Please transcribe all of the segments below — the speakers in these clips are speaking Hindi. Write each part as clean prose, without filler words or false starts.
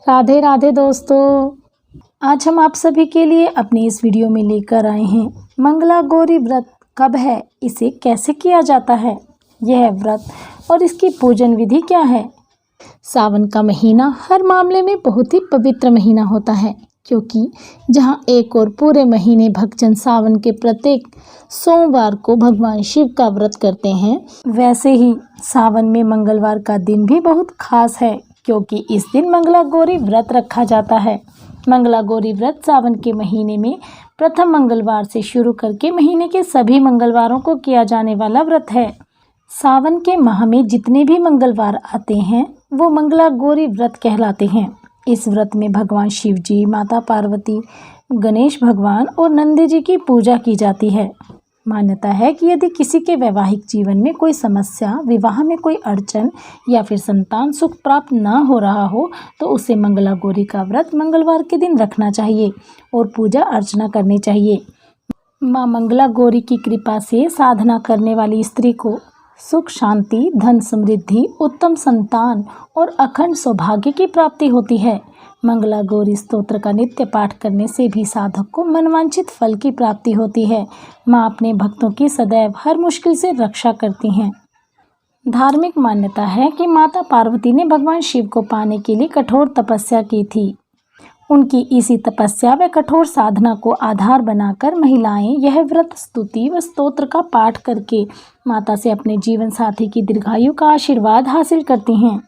राधे राधे दोस्तों। आज हम आप सभी के लिए अपनी इस वीडियो में लेकर आए हैं मंगला गौरी व्रत कब है, इसे कैसे किया जाता है, यह व्रत और इसकी पूजन विधि क्या है। सावन का महीना हर मामले में बहुत ही पवित्र महीना होता है, क्योंकि जहां एक और पूरे महीने भक्तजन सावन के प्रत्येक सोमवार को भगवान शिव का व्रत करते हैं, वैसे ही सावन में मंगलवार का दिन भी बहुत खास है, क्योंकि इस दिन मंगला गौरी व्रत रखा जाता है। मंगला गौरी व्रत सावन के महीने में प्रथम मंगलवार से शुरू करके महीने के सभी मंगलवारों को किया जाने वाला व्रत है। सावन के माह में जितने भी मंगलवार आते हैं वो मंगला गौरी व्रत कहलाते हैं। इस व्रत में भगवान शिव जी, माता पार्वती, गणेश भगवान और नंदी जी की पूजा की जाती है। मान्यता है कि यदि किसी के वैवाहिक जीवन में कोई समस्या, विवाह में कोई अड़चन या फिर संतान सुख प्राप्त ना हो रहा हो तो उसे मंगला गौरी का व्रत मंगलवार के दिन रखना चाहिए और पूजा अर्चना करनी चाहिए। माँ मंगला गौरी की कृपा से साधना करने वाली स्त्री को सुख, शांति, धन समृद्धि, उत्तम संतान और अखंड सौभाग्य की प्राप्ति होती है। मंगला गौरी स्तोत्र का नित्य पाठ करने से भी साधक को मनवांछित फल की प्राप्ति होती है। माँ अपने भक्तों की सदैव हर मुश्किल से रक्षा करती हैं। धार्मिक मान्यता है कि माता पार्वती ने भगवान शिव को पाने के लिए कठोर तपस्या की थी। उनकी इसी तपस्या व कठोर साधना को आधार बनाकर महिलाएं यह व्रत, स्तुति व स्तोत्र का पाठ करके माता से अपने जीवन साथी की दीर्घायु का आशीर्वाद हासिल करती हैं।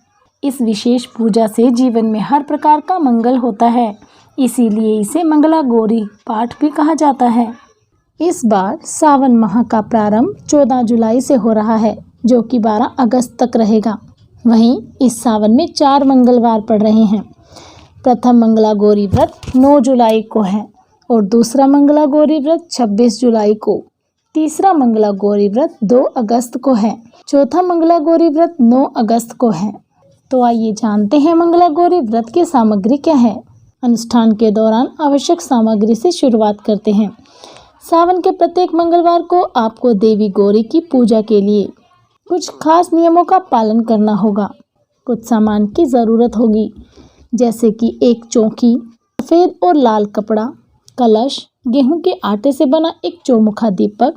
इस विशेष पूजा से जीवन में हर प्रकार का मंगल होता है, इसीलिए इसे मंगला गौरी पाठ भी कहा जाता है। इस बार सावन माह का प्रारंभ 14 जुलाई से हो रहा है, जो कि 12 अगस्त तक रहेगा। वहीं इस सावन में 4 मंगलवार पड़ रहे हैं। प्रथम मंगला गौरी व्रत 9 जुलाई को है और दूसरा मंगला गौरी व्रत 26 जुलाई को। तीसरा मंगला गौरी व्रत 2 अगस्त को है। चौथा मंगला गौरी व्रत 9 अगस्त को है। तो आइए जानते हैं मंगला गौरी व्रत की सामग्री क्या है। अनुष्ठान के दौरान आवश्यक सामग्री से शुरुआत करते हैं। सावन के प्रत्येक मंगलवार को आपको देवी गौरी की पूजा के लिए कुछ खास नियमों का पालन करना होगा। कुछ सामान की ज़रूरत होगी, जैसे कि एक चौकी, सफ़ेद और लाल कपड़ा, कलश, गेहूं के आटे से बना एक चौमुखा दीपक,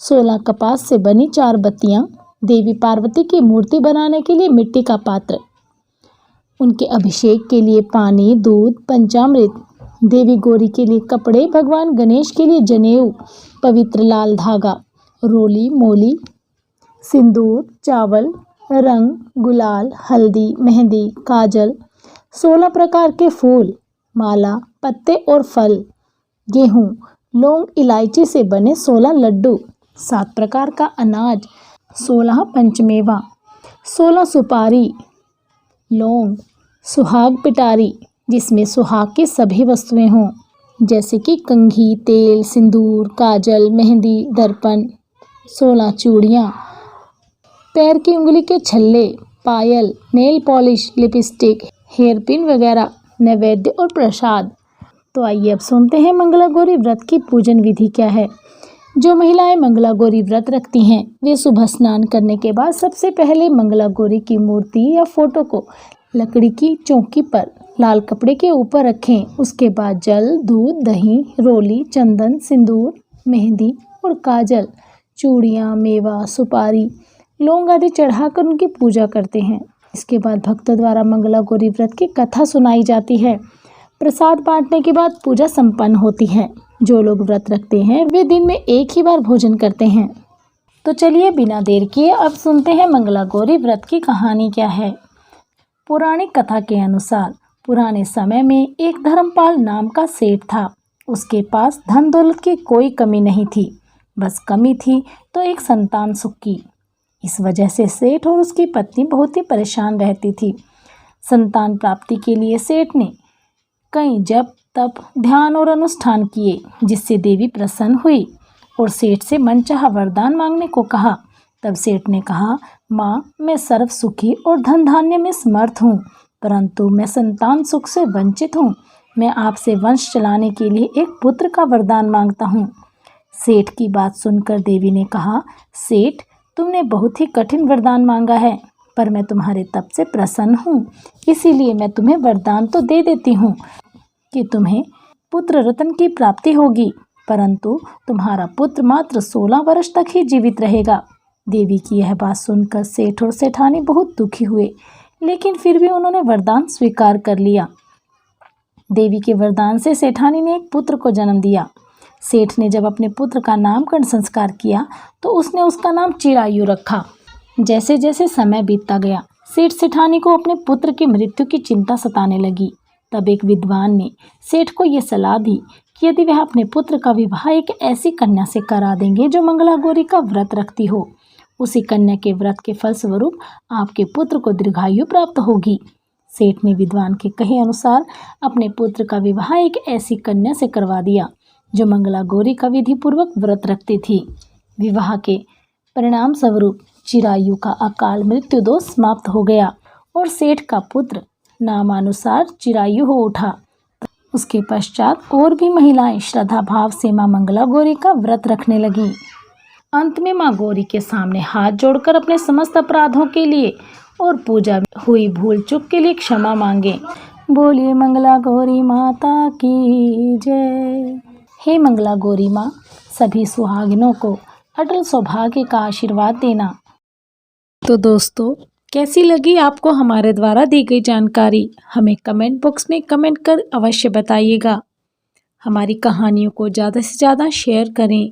16 कपास से बनी 4 बत्तियां, देवी पार्वती की मूर्ति बनाने के लिए मिट्टी का पात्र, उनके अभिषेक के लिए पानी, दूध, पंचामृत, देवी गौरी के लिए कपड़े, भगवान गणेश के लिए जनेऊ, पवित्र लाल धागा, रोली, मोली, सिंदूर, चावल, रंग, गुलाल, हल्दी, मेहंदी, काजल, 16 प्रकार के फूल, माला, पत्ते और फल, गेहूं, लौंग, इलायची से बने 16 लड्डू, 7 प्रकार का अनाज, 16 पंचमेवा, 16 सुपारी, लौंग, सुहाग पिटारी जिसमें सुहाग की सभी वस्तुएं हों, जैसे कि कंघी, तेल, सिंदूर, काजल, मेहंदी, दर्पण, 16 चूड़ियाँ, पैर की उंगली के छल्ले, पायल, nail polish, lipstick, hairpin वगैरह, नैवेद्य और प्रसाद। तो आइए अब सुनते हैं मंगला गौरी व्रत की पूजन विधि क्या है। जो महिलाएं मंगला गौरी व्रत रखती हैं वे सुबह स्नान करने के बाद सबसे पहले मंगला गौरी की मूर्ति या फोटो को लकड़ी की चौकी पर लाल कपड़े के ऊपर रखें। उसके बाद जल, दूध, दही, रोली, चंदन, सिंदूर, मेहंदी और काजल, चूड़ियाँ, मेवा, सुपारी, लौंग आदि चढ़ाकर उनकी पूजा करते हैं। इसके बाद भक्तों द्वारा मंगला गौरी व्रत की कथा सुनाई जाती है। प्रसाद बांटने के बाद पूजा संपन्न होती है। जो लोग व्रत रखते हैं वे दिन में एक ही बार भोजन करते हैं। तो चलिए बिना देर किए अब सुनते हैं मंगला गौरी व्रत की कहानी क्या है। पौराणिक कथा के अनुसार पुराने समय में एक धर्मपाल नाम का सेठ था। उसके पास धन दौलत की कोई कमी नहीं थी, बस कमी थी तो एक संतान सुख की। इस वजह से सेठ और उसकी पत्नी बहुत ही परेशान रहती थी। संतान प्राप्ति के लिए सेठ ने कई जप, तप, ध्यान और अनुष्ठान किए, जिससे देवी प्रसन्न हुई और सेठ से मनचाहा वरदान मांगने को कहा। तब सेठ ने कहा, माँ, मैं सर्व सुखी और धन धान्य में समर्थ हूँ, परंतु मैं संतान सुख से वंचित हूँ। मैं आपसे वंश चलाने के लिए एक पुत्र का वरदान मांगता हूँ। सेठ की बात सुनकर देवी ने कहा, सेठ, तुमने बहुत ही कठिन वरदान मांगा है, पर मैं तुम्हारे तप से प्रसन्न हूँ, इसीलिए मैं तुम्हें वरदान तो दे देती हूँ कि तुम्हें पुत्र रत्न की प्राप्ति होगी, परंतु तुम्हारा पुत्र मात्र 16 वर्ष तक ही जीवित रहेगा। देवी की यह बात सुनकर सेठ और सेठानी बहुत दुखी हुए, लेकिन फिर भी उन्होंने वरदान स्वीकार कर लिया। देवी के वरदान से सेठानी ने एक पुत्र को जन्म दिया। सेठ ने जब अपने पुत्र का नामकरण संस्कार किया तो उसने उसका नाम चिरायु रखा। जैसे जैसे समय बीतता गया, सेठ सेठानी को अपने पुत्र की मृत्यु की चिंता सताने लगी। तब एक विद्वान ने सेठ को ये सलाह दी कि यदि वह अपने पुत्र का विवाह एक ऐसी कन्या से करा देंगे जो मंगला गौरी का व्रत रखती हो, उसी कन्या के व्रत के फलस्वरूप आपके पुत्र को दीर्घायु प्राप्त होगी। सेठ ने विद्वान के कहे अनुसार अपने पुत्र का विवाह एक ऐसी कन्या से करवा दिया जो मंगला गौरी का विधि पूर्वक व्रत रखती थी। विवाह के परिणाम स्वरूप चिरायु का अकाल मृत्यु दोष समाप्त हो गया और सेठ का पुत्र नामानुसार चिरायु हो उठा। उसके पश्चात और भी महिलाएं श्रद्धा भाव से मां मंगला गौरी का व्रत रखने लगी। अंत में मां गौरी के सामने हाथ जोड़कर अपने समस्त अपराधों के लिए और पूजा में हुई भूल चूक के लिए क्षमा मांगे। बोलिए मंगला गौरी माता की जय। हे मंगला गौरी माँ, सभी सुहागिनों को अटल सौभाग्य का आशीर्वाद देना। तो दोस्तों, कैसी लगी आपको हमारे द्वारा दी गई जानकारी, हमें कमेंट बॉक्स में कमेंट कर अवश्य बताइएगा। हमारी कहानियों को ज़्यादा से ज़्यादा शेयर करें।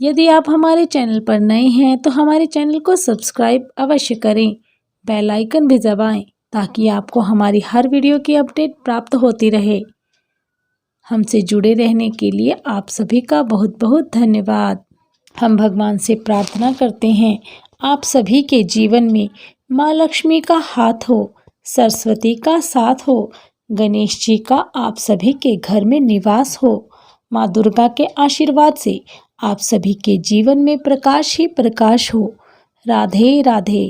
यदि आप हमारे चैनल पर नए हैं तो हमारे चैनल को सब्सक्राइब अवश्य करें, बेल आइकन भी दबाएं ताकि आपको हमारी हर वीडियो की अपडेट प्राप्त होती रहे। हमसे जुड़े रहने के लिए आप सभी का बहुत बहुत धन्यवाद। हम भगवान से प्रार्थना करते हैं आप सभी के जीवन में माँ लक्ष्मी का हाथ हो, सरस्वती का साथ हो, गणेश जी का आप सभी के घर में निवास हो। माँ दुर्गा के आशीर्वाद से आप सभी के जीवन में प्रकाश ही प्रकाश हो। राधे राधे।